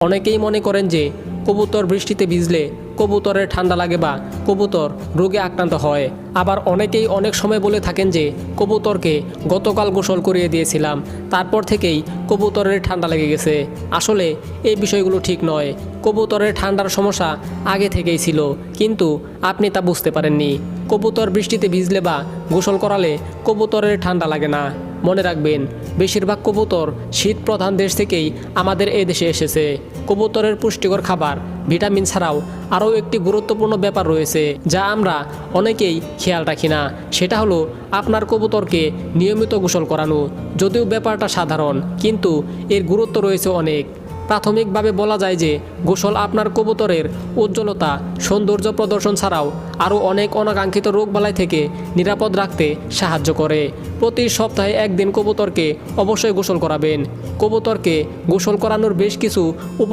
অনেকেই মনে করেন যে কবুতর বৃষ্টিতে ভিজলে কবুতরের ঠান্ডা লাগে বা কবুতর রোগে আক্রান্ত হয়। আবার অনেকেই অনেক সময় বলে থাকেন যে কবুতরকে গতকাল গোসল করিয়ে দিয়েছিলাম, তারপর থেকেই কবুতরের ঠান্ডা লেগে গেছে। আসলে এই বিষয়গুলো ঠিক নয়। কবুতরের ঠান্ডার সমস্যা আগে থেকেই ছিল, কিন্তু আপনি তা বুঝতে পারেননি। কবুতর বৃষ্টিতে ভিজলে বা গোসল করালে কবুতরের ঠান্ডা লাগে না। মনে রাখবেন, বেশিরভাগ কবুতর শীত প্রধান দেশ থেকেই আমাদের এই দেশে এসেছে। কবুতরের পুষ্টিকর খাবার, ভিটামিন ছাড়াও আরও একটি গুরুত্বপূর্ণ ব্যাপার রয়েছে যা আমরা অনেকেই খেয়াল রাখি না। সেটা হলো আপনার কবুতরকে নিয়মিত গোসল করানো। যদিও ব্যাপারটা সাধারণ, কিন্তু এর গুরুত্ব রয়েছে অনেক। প্রাথমিকভাবে বলা যায় যে গোসল আপনার কবুতরের উজ্জ্বলতা, সৌন্দর্য প্রদর্শন ছাড়াও আরও অনেক অনাকাঙ্ক্ষিত রোগবালাই থেকে নিরাপদ রাখতে সাহায্য করে। প্রতি সপ্তাহে একদিন কবুতরকে অবশ্যই গোসল করাবেন। কবুতরকে গোসল করানোর বেশ কিছু